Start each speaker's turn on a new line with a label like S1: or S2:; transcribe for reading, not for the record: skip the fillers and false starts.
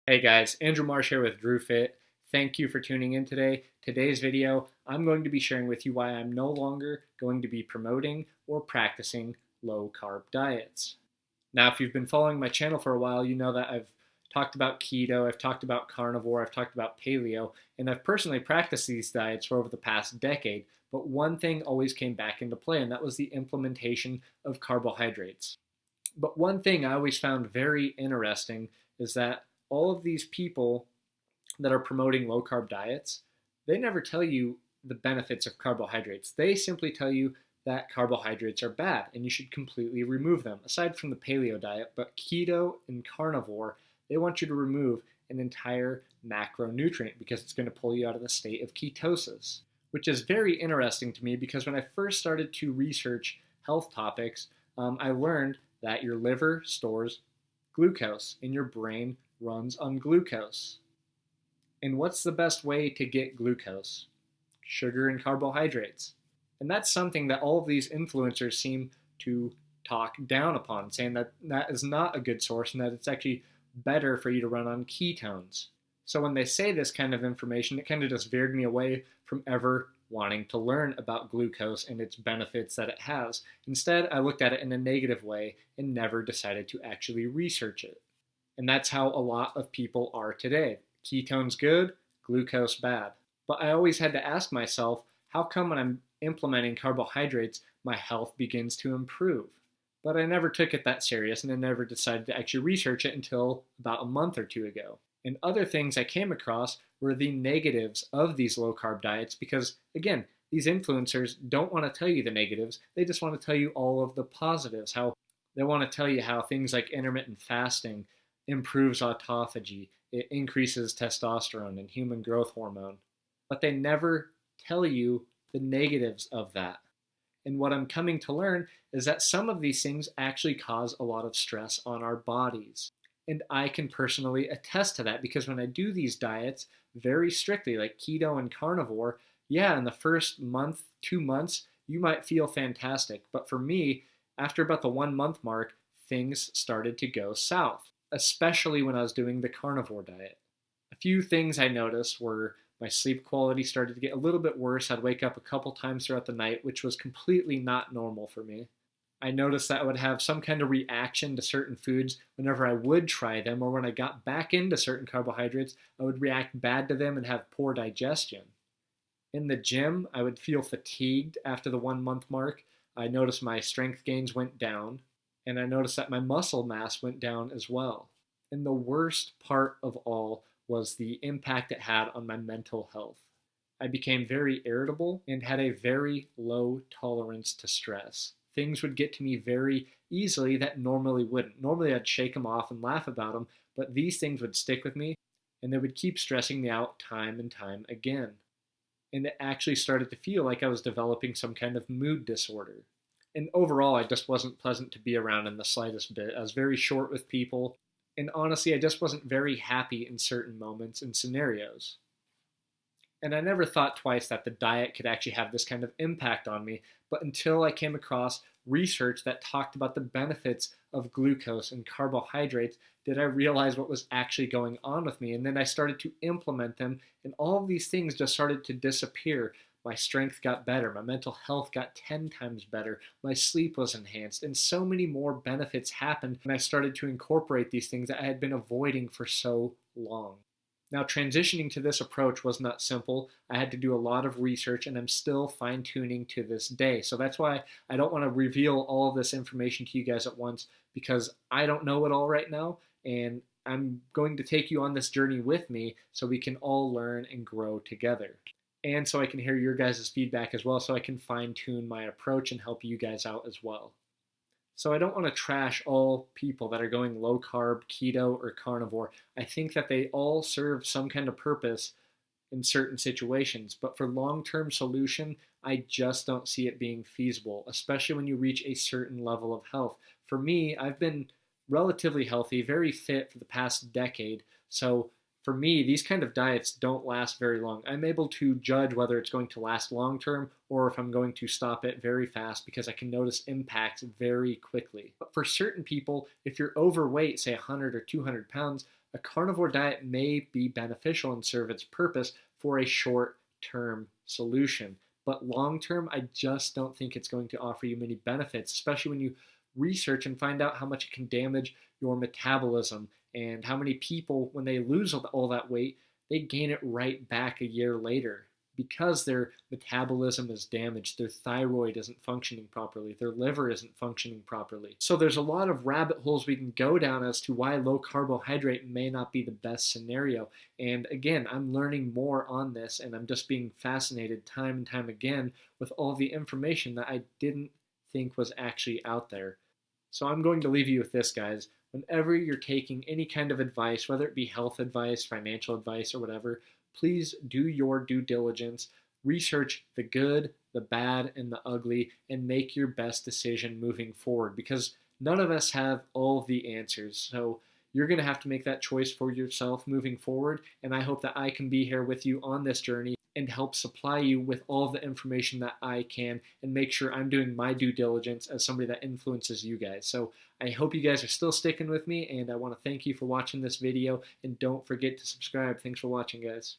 S1: Hey guys, Andrew Marsh here with DrewFit. Thank you for tuning in today. Today's video, I'm going to be sharing with you why I'm no longer going to be promoting or practicing low carb diets. Now, if you've been following my channel for a while, you know that I've talked about keto, I've talked about carnivore, I've talked about paleo, and I've personally practiced these diets for over the past decade. But one thing always came back into play, and that was the implementation of carbohydrates. But one thing I always found very interesting is that all of these people that are promoting low carb diets, they never tell you the benefits of carbohydrates. They simply tell you that carbohydrates are bad and you should completely remove them, aside from the paleo diet. But keto and carnivore, they want you to remove an entire macronutrient because it's going to pull you out of the state of ketosis, which is very interesting to me because when I first started to research health topics, I learned that your liver stores glucose and your brain runs on glucose. And what's the best way to get glucose? Sugar and carbohydrates. And that's something that all of these influencers seem to talk down upon, saying that that is not a good source and that it's actually better for you to run on ketones. So when they say this kind of information, it kind of just veered me away from ever wanting to learn about glucose and its benefits that it has. Instead, I looked at it in a negative way and never decided to actually research it. And that's how a lot of people are today. Ketones good, glucose bad. But I always had to ask myself, how come when I'm implementing carbohydrates, my health begins to improve? But I never took it that serious and I never decided to actually research it until about a month or two ago. And other things I came across were the negatives of these low carb diets because, again, these influencers don't want to tell you the negatives. They just want to tell you all of the positives, how they want to tell you how things like intermittent fasting improves autophagy, it increases testosterone and human growth hormone. But they never tell you the negatives of that. And what I'm coming to learn is that some of these things actually cause a lot of stress on our bodies. And I can personally attest to that because when I do these diets very strictly, like keto and carnivore, yeah, in the first month, 2 months, you might feel fantastic. But for me, after about the 1 month mark, things started to go south, especially when I was doing the carnivore diet. A few things I noticed were my sleep quality started to get a little bit worse. I'd wake up a couple times throughout the night, which was completely not normal for me. I noticed that I would have some kind of reaction to certain foods whenever I would try them, or when I got back into certain carbohydrates, I would react bad to them and have poor digestion. In the gym, I would feel fatigued after the 1 month mark. I noticed my strength gains went down, and I noticed that my muscle mass went down as well. And the worst part of all was the impact it had on my mental health. I became very irritable and had a very low tolerance to stress. Things would get to me very easily that normally wouldn't. Normally I'd shake them off and laugh about them, but these things would stick with me and they would keep stressing me out time and time again. And it actually started to feel like I was developing some kind of mood disorder. And overall, I just wasn't pleasant to be around in the slightest bit. I was very short with people, and honestly, I just wasn't very happy in certain moments and scenarios. And I never thought twice that the diet could actually have this kind of impact on me, but until I came across research that talked about the benefits of glucose and carbohydrates, did I realize what was actually going on with me. And then I started to implement them, and all of these things just started to disappear. My strength got better, my mental health got 10 times better, my sleep was enhanced, and so many more benefits happened when I started to incorporate these things that I had been avoiding for so long. Now, transitioning to this approach was not simple. I had to do a lot of research, and I'm still fine-tuning to this day. So that's why I don't want to reveal all of this information to you guys at once, because I don't know it all right now, and I'm going to take you on this journey with me so we can all learn and grow together. And so I can hear your guys' feedback as well, so I can fine-tune my approach and help you guys out as well. So I don't want to trash all people that are going low carb, keto, or carnivore. I think that they all serve some kind of purpose in certain situations, but for long-term solution, I just don't see it being feasible, especially when you reach a certain level of health. For me, I've been relatively healthy, very fit for the past decade, so for me, these kind of diets don't last very long. I'm able to judge whether it's going to last long term or if I'm going to stop it very fast because I can notice impacts very quickly. But for certain people, if you're overweight, say 100 or 200 pounds, A carnivore diet may be beneficial and serve its purpose for a short-term solution, but long-term, I just don't think it's going to offer you many benefits, especially when you research and find out how much it can damage your metabolism and how many people, when they lose all that weight, they gain it right back a year later because their metabolism is damaged, their thyroid isn't functioning properly, their liver isn't functioning properly. So there's a lot of rabbit holes we can go down as to why low carbohydrate may not be the best scenario. And again, I'm learning more on this, and I'm just being fascinated time and time again with all the information that I didn't think was actually out there. So I'm going to leave you with this, guys. Whenever you're taking any kind of advice, whether it be health advice, financial advice, or whatever, please do your due diligence, research the good, the bad, and the ugly, and make your best decision moving forward, because none of us have all of the answers. So you're going to have to make that choice for yourself moving forward, and I hope that I can be here with you on this journey and help supply you with all of the information that I can and make sure I'm doing my due diligence as somebody that influences you guys. So I hope you guys are still sticking with me, and I want to thank you for watching this video, and don't forget to subscribe. Thanks for watching, guys.